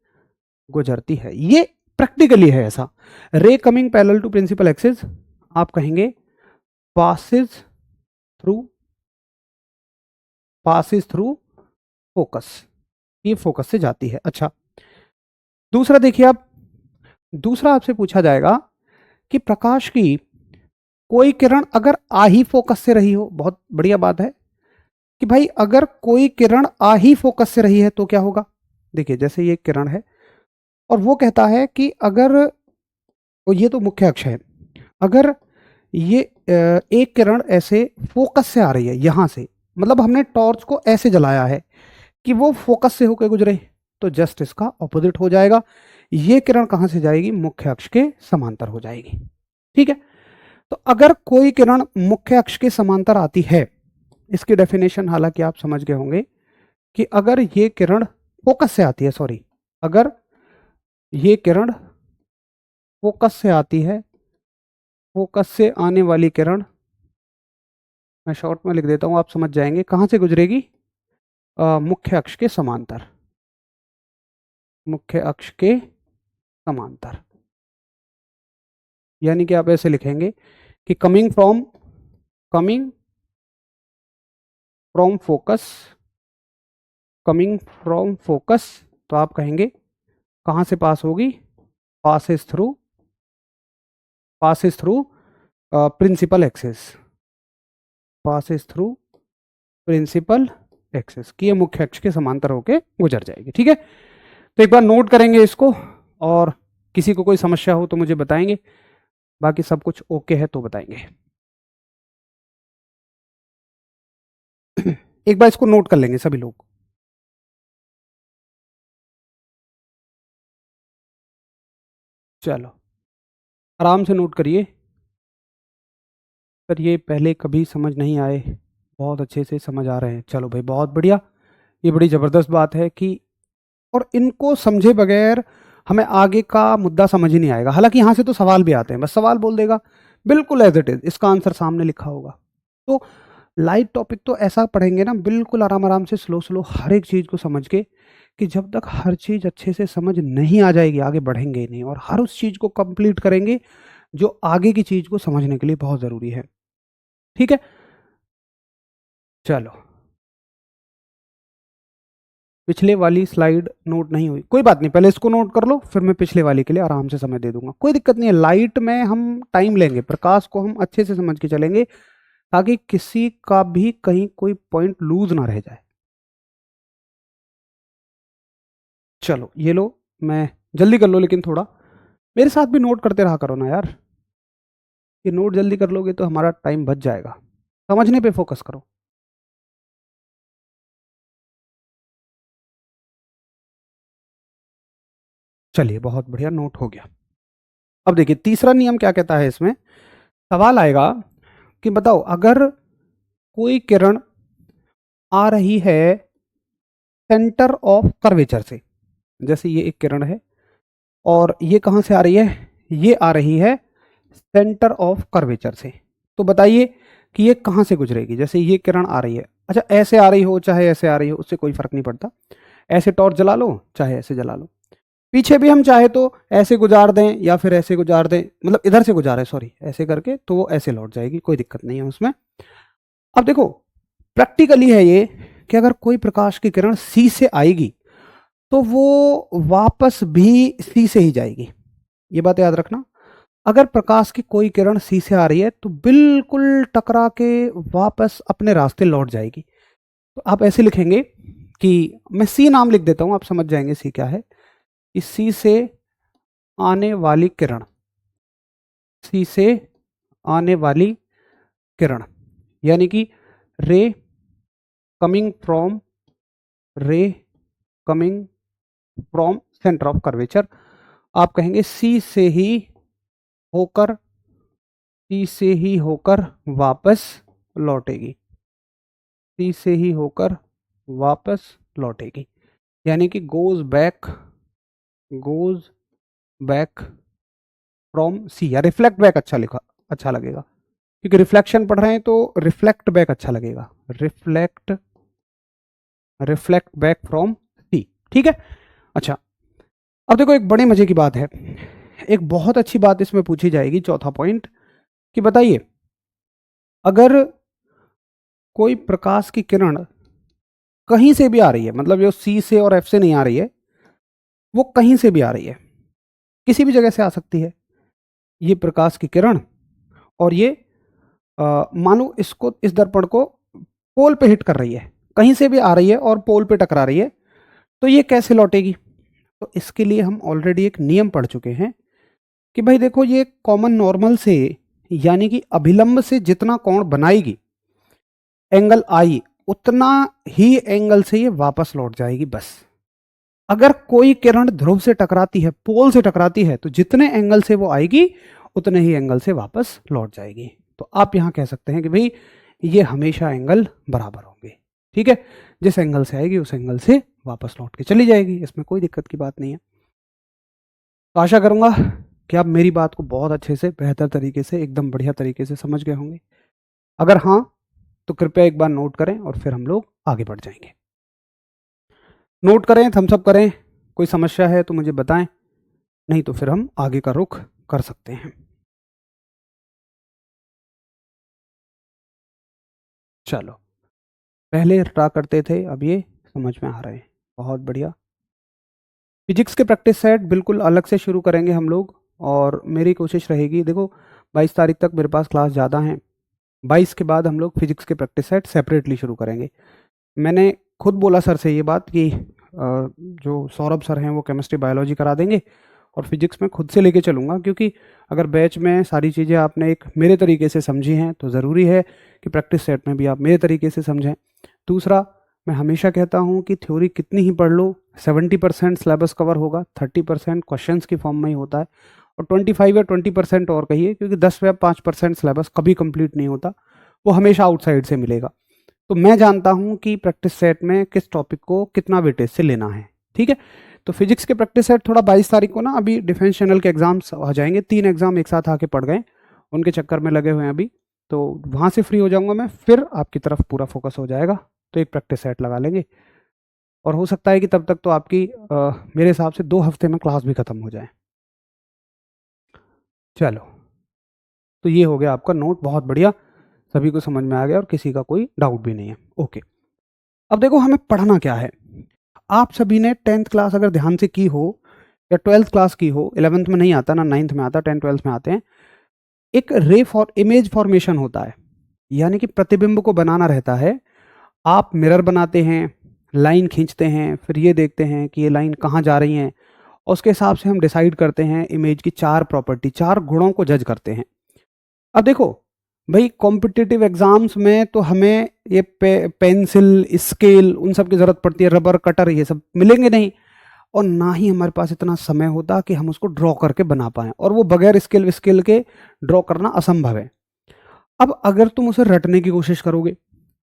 गुजरती है। ये प्रैक्टिकली है ऐसा। Ray coming parallel to principal axis, आप कहेंगे passes through, passes through focus, ये फोकस से जाती है। अच्छा, दूसरा देखिए आप, दूसरा आपसे पूछा जाएगा कि प्रकाश की कोई किरण अगर आ ही फोकस से रही हो, बहुत बढ़िया बात है कि भाई अगर कोई किरण आ ही फोकस से रही है तो क्या होगा? देखिए जैसे ये किरण है और वो कहता है कि अगर, और ये तो मुख्य अक्ष है, अगर ये एक किरण ऐसे फोकस से आ रही है यहां से, मतलब हमने टॉर्च को ऐसे जलाया है कि वो फोकस से होकर गुजरे, तो जस्ट इसका ऑपोजिट हो जाएगा। ये किरण कहां से जाएगी? मुख्य अक्ष के समांतर हो जाएगी। ठीक है, तो अगर कोई किरण मुख्य अक्ष के समांतर आती है, इसकी डेफिनेशन हालांकि आप समझ गए होंगे कि अगर ये किरण फोकस से आती है, सॉरी, अगर ये किरण फोकस से आती है, फोकस से आने वाली किरण, मैं शॉर्ट में लिख देता हूं, आप समझ जाएंगे, कहां से गुजरेगी? मुख्य अक्ष के समांतर, मुख्य अक्ष के समांतर। यानी कि आप ऐसे लिखेंगे कि coming from focus, coming from focus, तो आप कहेंगे कहां से पास होगी? Passes through principal axis, passes through principal axis, कि ये मुख्य अक्ष के समांतर होके गुजर जाएगी। ठीक है, तो एक बार नोट करेंगे इसको, और किसी को कोई समस्या हो तो मुझे बताएंगे, बाकी सब कुछ ओके है तो बताएंगे। एक बार इसको नोट कर लेंगे सभी लोग। चलो आराम से नोट करिए। सर ये पहले कभी समझ नहीं आए, बहुत अच्छे से समझ आ रहे हैं। चलो भाई बहुत बढ़िया, ये बड़ी ज़बरदस्त बात है कि, और इनको समझे बगैर हमें आगे का मुद्दा समझ ही नहीं आएगा। हालांकि यहाँ से तो सवाल भी आते हैं, बस सवाल बोल देगा बिल्कुल एज इट इज, इसका आंसर सामने लिखा होगा। तो लाइट टॉपिक तो ऐसा पढ़ेंगे ना, बिल्कुल आराम आराम से, स्लो स्लो, हर एक चीज़ को समझ के, कि जब तक हर चीज़ अच्छे से समझ नहीं आ जाएगी आगे बढ़ेंगे ही नहीं, और हर उस चीज़ को कंप्लीट करेंगे जो आगे की चीज़ को समझने के लिए बहुत ज़रूरी है। ठीक है, चलो पिछले वाली स्लाइड नोट नहीं हुई, कोई बात नहीं, पहले इसको नोट कर लो, फिर मैं पिछले वाली के लिए आराम से समय दे दूंगा, कोई दिक्कत नहीं है। लाइट में हम टाइम लेंगे, प्रकाश को हम अच्छे से समझ के चलेंगे, ताकि किसी का भी कहीं कोई पॉइंट लूज ना रह जाए। चलो ये लो, मैं जल्दी कर लो, लेकिन थोड़ा मेरे साथ भी नोट करते रहा करो ना यार, ये नोट जल्दी कर लोगे तो हमारा टाइम बच जाएगा। समझने पे फोकस करो। चलिए बहुत बढ़िया, नोट हो गया। अब देखिए तीसरा नियम क्या कहता है इसमें, सवाल आएगा कि बताओ अगर कोई किरण आ रही है सेंटर ऑफ कर्वेचर से, जैसे ये एक किरण है और ये कहां से आ रही है? ये आ रही है सेंटर ऑफ कर्वेचर से। तो बताइए कि ये कहां से गुजरेगी? जैसे ये किरण आ रही है, अच्छा ऐसे आ रही हो चाहे ऐसे आ रही हो, उससे कोई फर्क नहीं पड़ता, ऐसे टॉर्च जला लो चाहे ऐसे जला लो, पीछे भी हम चाहे तो ऐसे गुजार दें या फिर ऐसे गुजार दें, मतलब इधर से गुजारे, सॉरी, ऐसे करके तो वो ऐसे लौट जाएगी, कोई दिक्कत नहीं है उसमें। अब देखो प्रैक्टिकली है ये कि अगर कोई प्रकाश की किरण सी से आएगी तो वो वापस भी सी से ही जाएगी, ये बात याद रखना। अगर प्रकाश की कोई किरण सी से आ रही है तो बिल्कुल टकरा के वापस अपने रास्ते लौट जाएगी। तो आप ऐसे लिखेंगे कि, मैं सी नाम लिख देता हूं, आप समझ जाएंगे सी क्या है। इस सी से आने वाली किरण, सी से आने वाली किरण, यानी कि ray coming from, ray coming from centre of curvature, आप कहेंगे सी से ही होकर, सी से ही होकर वापस लौटेगी, सी से ही होकर वापस लौटेगी, यानी कि गोज बैक फ्रॉम सी, या रिफ्लेक्ट बैक अच्छा लिखा, अच्छा लगेगा, क्योंकि रिफ्लेक्शन पढ़ रहे हैं तो रिफ्लेक्ट बैक अच्छा लगेगा, रिफ्लेक्ट बैक फ्रॉम सी। ठीक है, अच्छा अब देखो एक बड़े मजे की बात है, एक बहुत अच्छी बात इसमें पूछी जाएगी, चौथा पॉइंट, कि बताइए अगर कोई प्रकाश की किरण कहीं से भी आ रही है, मतलब जो सी से और एफ से नहीं आ रही है, वो कहीं से भी आ रही है, किसी भी जगह से आ सकती है ये प्रकाश की किरण, और ये मानो इसको, इस दर्पण को पोल पे हिट कर रही है, कहीं से भी आ रही है और पोल पे टकरा रही है, तो ये कैसे लौटेगी? तो इसके लिए हम ऑलरेडी एक नियम पढ़ चुके हैं कि भाई देखो ये कॉमन नॉर्मल से, यानी कि अभिलंब से जितना कोण बनाएगी, एंगल आई, उतना ही एंगल से ये वापस लौट जाएगी, बस। अगर कोई किरण ध्रुव से टकराती है, पोल से टकराती है, तो जितने एंगल से वो आएगी उतने ही एंगल से वापस लौट जाएगी। तो आप यहां कह सकते हैं कि भाई ये हमेशा एंगल बराबर होंगे। ठीक है, जिस एंगल से आएगी उस एंगल से वापस लौट के चली जाएगी, इसमें कोई दिक्कत की बात नहीं है। तो आशा करूंगा कि आप मेरी बात को बहुत अच्छे से, बेहतर तरीके से, एकदम बढ़िया तरीके से समझ गए होंगे। अगर हाँ, तो कृपया एक बार नोट करें और फिर हम लोग आगे बढ़ जाएंगे। नोट करें, थम्स अप करें। कोई समस्या है तो मुझे बताएं, नहीं तो फिर हम आगे का रुख कर सकते हैं। चलो, पहले रटा करते थे, अब ये समझ में आ रहे हैं, बहुत बढ़िया। फिजिक्स के प्रैक्टिस सेट बिल्कुल अलग से शुरू करेंगे हम लोग, और मेरी कोशिश रहेगी, देखो 22 तारीख तक मेरे पास क्लास ज़्यादा हैं, 22 के बाद हम लोग फिजिक्स के प्रैक्टिस सेट सेपरेटली शुरू करेंगे। मैंने खुद बोला सर से ये बात कि जो सौरभ सर हैं वो केमिस्ट्री बायोलॉजी करा देंगे और फिजिक्स में खुद से लेके चलूँगा, क्योंकि अगर बैच में सारी चीज़ें आपने एक मेरे तरीके से समझी हैं तो ज़रूरी है कि प्रैक्टिस सेट में भी आप मेरे तरीके से समझें। दूसरा, मैं हमेशा कहता हूँ कि थ्योरी कितनी ही पढ़ लो, 70% सिलेबस कवर होगा, 30% क्वेश्चंस की फॉर्म में ही होता है, और 25 या 20% और कहिए, क्योंकि 10 या 5% सिलेबस कभी कंप्लीट नहीं होता, वो हमेशा आउटसाइड से मिलेगा। तो मैं जानता हूं कि प्रैक्टिस सेट में किस टॉपिक को कितना वेटेज से लेना है। ठीक है, तो फिजिक्स के प्रैक्टिस सेट थोड़ा 22 तारीख को ना, अभी डिफेंस चैनल के एग्जाम्स आ जाएंगे, 3 एग्जाम एक साथ आके पड़ गए, उनके चक्कर में लगे हुए हैं अभी, तो वहां से फ्री हो जाऊंगा मैं, फिर आपकी तरफ पूरा फोकस हो जाएगा, तो एक प्रैक्टिस सेट लगा लेंगे। और हो सकता है कि तब तक तो आपकी मेरे हिसाब से 2 हफ्ते में क्लास भी खत्म हो जाए। चलो, तो ये हो गया आपका नोट, बहुत बढ़िया, सभी को समझ में आ गया और किसी का कोई डाउट भी नहीं है। ओके, अब देखो हमें पढ़ना क्या है। आप सभी ने 10th क्लास अगर ध्यान से की हो, या 12th क्लास की हो, 11th में नहीं आता ना, 9th में आता, 10th 12th में आते हैं, एक रे फॉर इमेज फॉर्मेशन होता है, यानी कि प्रतिबिंब को बनाना रहता है। आप मिरर बनाते हैं, लाइन खींचते हैं, फिर ये देखते हैं कि ये लाइन कहाँ जा रही है, और उसके हिसाब से हम डिसाइड करते हैं इमेज की 4 प्रॉपर्टी, 4 गुणों को जज करते हैं। अब देखो भाई, कॉम्पिटिटिव एग्जाम्स में तो हमें ये पेंसिल, स्केल, उन सब की जरूरत पड़ती है, रबर कटर ये सब मिलेंगे नहीं, और ना ही हमारे पास इतना समय होता कि हम उसको ड्रॉ करके बना पाएं, और वो बगैर स्केल स्केल के ड्रॉ करना असंभव है। अब अगर तुम उसे रटने की कोशिश करोगे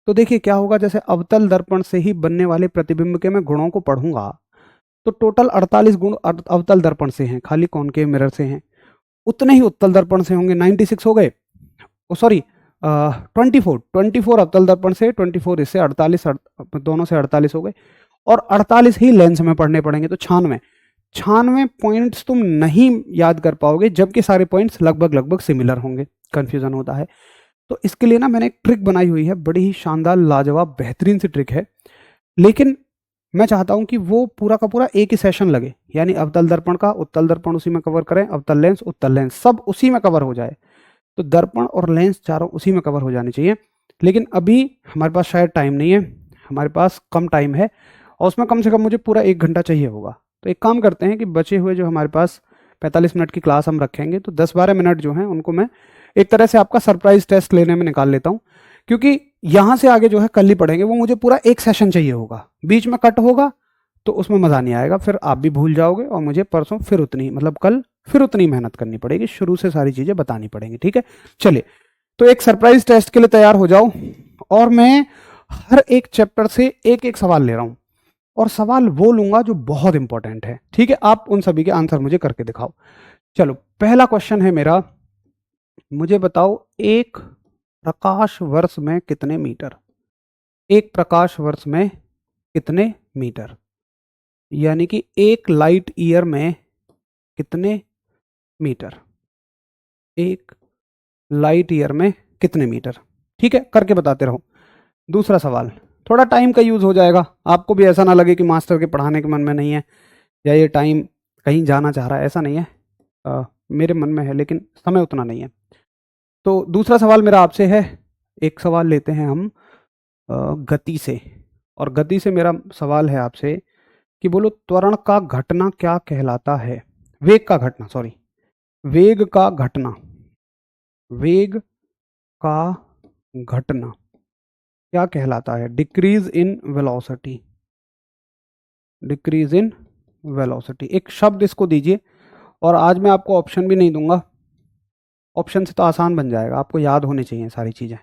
तो देखिए क्या होगा, जैसे अवतल दर्पण से ही बनने वाले प्रतिबिंब के मैं गुणों को पढ़ूंगा, तो टोटल 48 गुण अवतल दर्पण से हैं, खाली कॉनकेव मिरर से हैं, उतने ही उत्तल दर्पण से होंगे, 96 हो गए, सॉरी 24 अवतल दर्पण से, 24 इससे 48, दोनों से 48 हो गए, और 48 ही लेंस में पढ़ने पड़ेंगे, तो 96 पॉइंट्स तुम नहीं याद कर पाओगे, जबकि सारे पॉइंट्स लगभग लगभग सिमिलर होंगे, कंफ्यूजन होता है। तो इसके लिए ना मैंने एक ट्रिक बनाई हुई है, बड़ी ही शानदार, लाजवाब, बेहतरीन सी ट्रिक है, लेकिन मैं चाहता हूं कि वो पूरा का पूरा एक ही सेशन लगे, यानी अवतल दर्पण का उत्तल दर्पण उसी में कवर करें, अवतल लेंस, उत्तल लेंस, सब उसी में कवर हो जाए, तो दर्पण और लेंस चारों उसी में कवर हो जाने चाहिए। लेकिन अभी हमारे पास शायद टाइम नहीं है, हमारे पास कम टाइम है, और उसमें कम से कम मुझे पूरा 1 घंटा चाहिए होगा। तो एक काम करते हैं कि बचे हुए जो हमारे पास 45 मिनट की क्लास हम रखेंगे, तो 10-12 मिनट जो हैं उनको मैं एक तरह से आपका सरप्राइज टेस्ट लेने में निकाल लेता हूँ, क्योंकि यहाँ से आगे जो है कल ही पढ़ेंगे, वो मुझे पूरा एक सेशन चाहिए होगा, बीच में कट होगा तो उसमें मज़ा नहीं आएगा, फिर आप भी भूल जाओगे, और मुझे परसों फिर उतनी, मतलब कल फिर उतनी मेहनत करनी पड़ेगी, शुरू से सारी चीज़ें बतानी पड़ेंगी। ठीक है, चलिए, तो एक सरप्राइज टेस्ट के लिए तैयार हो जाओ, और मैं हर एक चैप्टर से एक एक सवाल ले रहा हूं, और सवाल वो लूंगा जो बहुत इंपॉर्टेंट है। ठीक है, आप उन सभी के आंसर मुझे करके दिखाओ। चलो, पहला क्वेश्चन है मेरा, मुझे बताओ एक प्रकाश वर्ष में कितने मीटर, एक प्रकाश वर्ष में कितने मीटर, यानी कि एक लाइट ईयर में कितने मीटर, एक लाइट ईयर में कितने मीटर। ठीक है, करके बताते रहो। दूसरा सवाल, थोड़ा टाइम का यूज हो जाएगा, आपको भी ऐसा ना लगे कि मास्टर के पढ़ाने के मन में नहीं है, या ये टाइम कहीं जाना चाह रहा है, ऐसा नहीं है, मेरे मन में है, लेकिन समय उतना नहीं है। तो दूसरा सवाल मेरा आपसे है, एक सवाल लेते हैं हम गति से, और गति से मेरा सवाल है आपसे कि बोलो त्वरण का घटना क्या कहलाता है, वेग का घटना, सॉरी, वेग का घटना, वेग का घटना क्या कहलाता है, decrease in velocity, decrease in velocity. एक शब्द इसको दीजिए, और आज मैं आपको ऑप्शन भी नहीं दूंगा, ऑप्शन से तो आसान बन जाएगा, आपको याद होनी चाहिए सारी चीज़ें।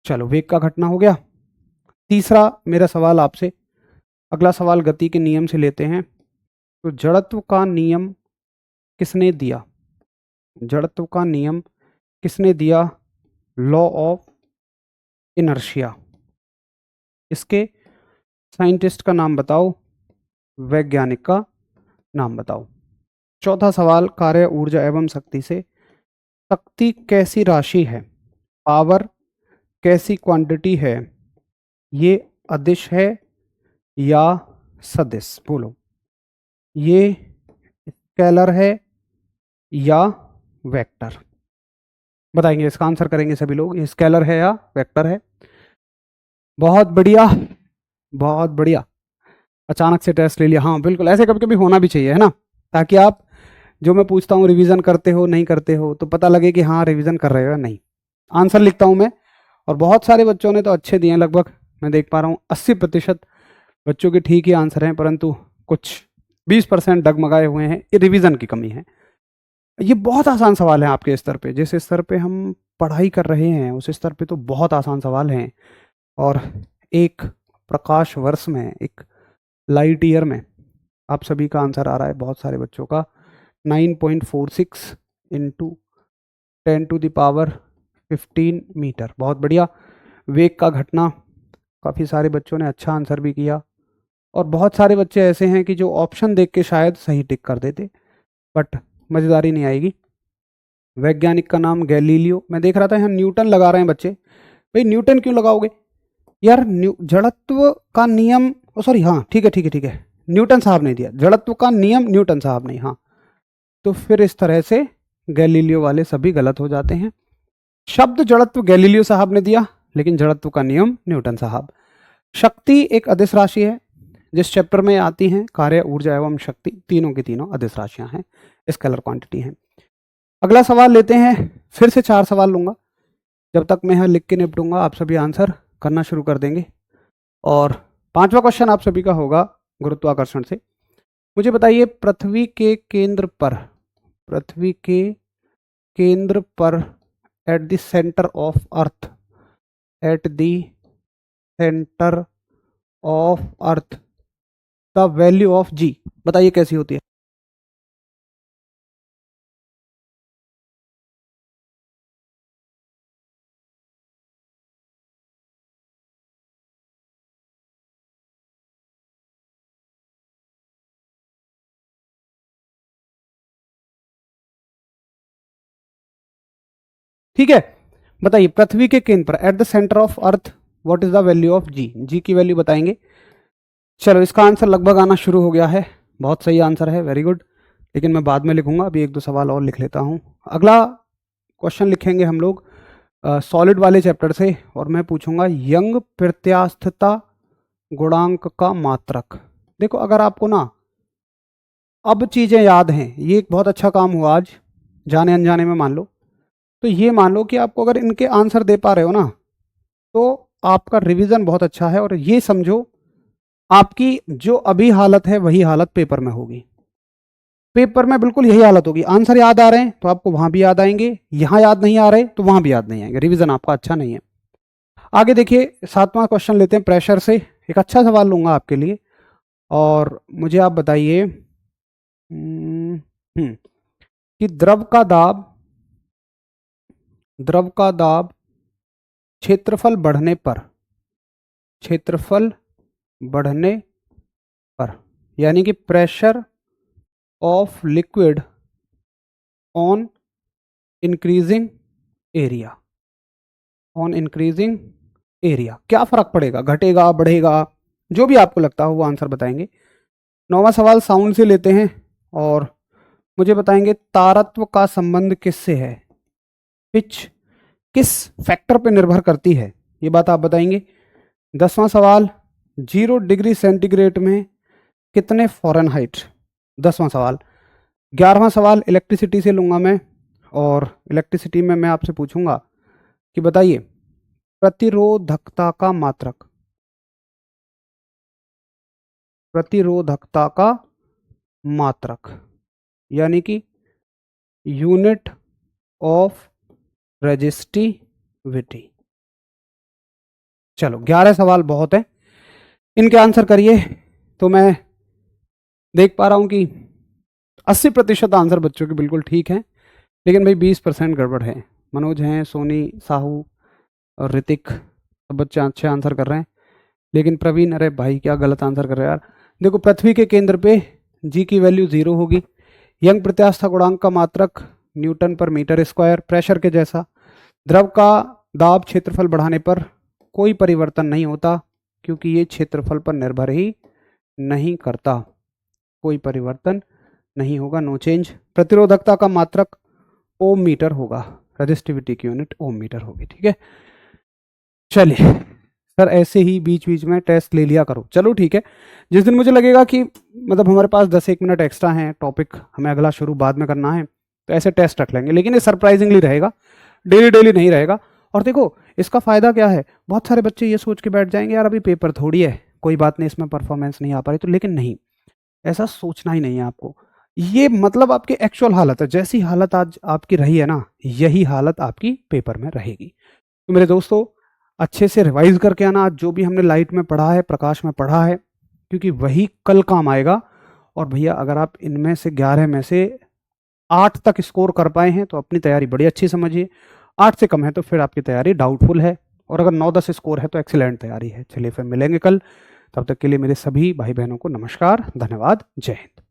चलो, वेग का घटना हो गया। तीसरा मेरा सवाल आपसे, अगला सवाल गति के नियम से लेते हैं। तो जड़त्व का नियम किसने दिया? जड़त्व का नियम किसने दिया? Law of inertia. इसके साइंटिस्ट का नाम बताओ, वैज्ञानिक का नाम बताओ। चौथा सवाल, कार्य, ऊर्जा एवं शक्ति से शक्ति कैसी राशि है? पावर कैसी क्वांटिटी है? ये अदिश है या सदिश? बोलो, ये स्केलर है या वेक्टर? बताएंगे, इसका आंसर करेंगे सभी लोग, ये स्केलर है या वेक्टर है। बहुत बढ़िया, बहुत बढ़िया। अचानक से टेस्ट ले लिया। हाँ बिल्कुल, ऐसे कभी कभी होना भी चाहिए, है ना, ताकि आप जो मैं पूछता हूँ रिवीजन करते हो नहीं करते हो, तो पता लगे कि हाँ रिवीजन कर रहे हो या नहीं। आंसर लिखता हूँ मैं, और बहुत सारे बच्चों ने तो अच्छे दिए हैं, लगभग मैं देख पा रहा हूँ 80% बच्चों के ठीक ही आंसर हैं, परंतु कुछ 20% डगमगाए हुए हैं, ये रिवीजन की कमी है। ये बहुत आसान सवाल है आपके स्तर पे, जिस स्तर पे हम पढ़ाई कर रहे हैं उस स्तर पे तो बहुत आसान सवाल हैं। और एक प्रकाश वर्ष में, एक लाइट ईयर में आप सभी का आंसर आ रहा है, बहुत सारे बच्चों का 9.46 इंटू 10⁻15 मीटर। बहुत बढ़िया। वेग का घटना, काफ़ी सारे बच्चों ने अच्छा आंसर भी किया, और बहुत सारे बच्चे ऐसे हैं कि जो ऑप्शन देख के शायद सही टिक कर देते, बट मज़ेदारी नहीं आएगी। वैज्ञानिक का नाम गैलीलियो। मैं देख रहा था यहाँ न्यूटन लगा रहे हैं बच्चे, भाई न्यूटन क्यों लगाओगे यार? जड़त्व का नियम, ओ सॉरी, हाँ ठीक है ठीक है ठीक है, न्यूटन साहब ने दिया जड़त्व का नियम, न्यूटन साहब नहीं, हाँ। तो फिर इस तरह से गैलीलियो वाले सभी गलत हो जाते हैं। शब्द जड़त्व गैलीलियो साहब ने दिया, लेकिन जड़त्व का नियम न्यूटन साहब। शक्ति एक अदिश राशि है, जिस चैप्टर में आती हैं कार्य, ऊर्जा एवं शक्ति, तीनों की तीनों अदिश राशियां हैं, स्केलर क्वांटिटी हैं। अगला सवाल लेते हैं, फिर से 4 सवाल लूंगा, जब तक मैं यहाँ लिख के निपटूंगा आप सभी आंसर करना शुरू कर देंगे। और 5वां क्वेश्चन आप सभी का होगा गुरुत्वाकर्षण से। मुझे बताइए, पृथ्वी के केंद्र पर, पृथ्वी के केंद्र पर, at the centre of earth, at the centre of earth, the value of G, बताइए कैसी होती है? ठीक है, बताइए, पृथ्वी के केंद्र पर, at the centre of earth, what is the value of G? G की वैल्यू बताएंगे। चलो, इसका आंसर लगभग आना शुरू हो गया है, बहुत सही आंसर है, वेरी गुड। लेकिन मैं बाद में लिखूंगा, अभी 1-2 सवाल और लिख लेता हूँ। अगला क्वेश्चन लिखेंगे हम लोग सॉलिड वाले चैप्टर से, और मैं पूछूंगा यंग प्रत्यास्थता गुणांक का मात्रक। देखो, अगर आपको ना अब चीज़ें याद हैं, ये एक बहुत अच्छा काम हुआ आज, जाने अनजाने में मान लो, तो ये मान लो कि आपको अगर इनके आंसर दे पा रहे हो ना, तो आपका रिवीजन बहुत अच्छा है। और ये समझो, आपकी जो अभी हालत है वही हालत पेपर में होगी, पेपर में बिल्कुल यही हालत होगी। आंसर याद आ रहे हैं तो आपको वहां भी याद आएंगे, यहां याद नहीं आ रहे तो वहां भी याद नहीं आएंगे, रिवीजन आपका अच्छा नहीं है। आगे देखिए, 7वां क्वेश्चन लेते हैं प्रेशर से। एक अच्छा सवाल लूंगा आपके लिए, और मुझे आप बताइए कि द्रव का दाब क्षेत्रफल बढ़ने पर, क्षेत्रफल बढ़ने पर, यानी कि pressure of liquid on increasing area, on increasing area, क्या फर्क पड़ेगा? घटेगा, बढ़ेगा, जो भी आपको लगता हो वो आंसर बताएंगे। 9वां सवाल साउंड से लेते हैं, और मुझे बताएंगे तारत्व का संबंध किससे है? पिच किस फैक्टर पे निर्भर करती है? ये बात आप बताएंगे। 10वां सवाल, 0 डिग्री सेंटीग्रेड में कितने फ़ारेनहाइट? 10वां सवाल। 11वां सवाल इलेक्ट्रिसिटी से लूंगा मैं, और इलेक्ट्रिसिटी में मैं आपसे पूछूंगा कि बताइए प्रतिरोधकता का मात्रक। प्रतिरोधकता का मात्रक, यानी कि यूनिट ऑफ रेजिस्टिविटी। चलो 11 सवाल बहुत है, इनके आंसर करिए। तो मैं देख पा रहा हूं कि 80% आंसर बच्चों के बिल्कुल ठीक हैं, लेकिन भाई 20% गड़बड़ है। मनोज हैं, सोनी, साहू और ऋतिक, सब बच्चे अच्छे आंसर कर रहे हैं, लेकिन प्रवीण, अरे भाई क्या गलत आंसर कर रहे हैं यार। देखो, पृथ्वी के केंद्र पे जी की वैल्यू 0 होगी। यंग प्रत्यास्था गुणांक का मात्रक न्यूटन पर मीटर स्क्वायर। प्रेशर के जैसा द्रव का दाब क्षेत्रफल बढ़ाने पर कोई परिवर्तन नहीं होता, क्योंकि ये क्षेत्रफल पर निर्भर ही नहीं करता, कोई परिवर्तन नहीं होगा, नो चेंज। प्रतिरोधकता का मात्रक ओम मीटर होगा, रेजिस्टिविटी की यूनिट ओम मीटर होगी, ठीक है। चलिए सर, ऐसे ही बीच बीच में टेस्ट ले लिया करो। चलो ठीक है, जिस दिन मुझे लगेगा कि मतलब हमारे पास 10-1 मिनट एक्स्ट्रा हैं, टॉपिक हमें अगला शुरू बाद में करना है, तो ऐसे टेस्ट रख लेंगे, लेकिन ये सरप्राइजिंगली रहेगा, डेली डेली नहीं रहेगा। और देखो इसका फ़ायदा क्या है, बहुत सारे बच्चे ये सोच के बैठ जाएंगे यार अभी पेपर थोड़ी है, कोई बात नहीं, इसमें परफॉर्मेंस नहीं आ पा रही, तो लेकिन नहीं, ऐसा सोचना ही नहीं है आपको। ये मतलब आपकी एक्चुअल हालत है, जैसी हालत आज आपकी रही है ना, यही हालत आपकी पेपर में रहेगी। तो मेरे दोस्तों, अच्छे से रिवाइज करके आना, आज जो भी हमने लाइट में पढ़ा है, प्रकाश में पढ़ा है, क्योंकि वही कल काम आएगा। और भैया अगर आप इनमें से 11 में से 8 तक स्कोर कर पाए हैं तो अपनी तैयारी बड़ी अच्छी समझिए, 8 से कम है तो फिर आपकी तैयारी डाउटफुल है, और अगर 9-10 स्कोर है तो एक्सीलेंट तैयारी है। चलिए फिर मिलेंगे कल, तब तक के लिए मेरे सभी भाई बहनों को नमस्कार, धन्यवाद, जय हिंद।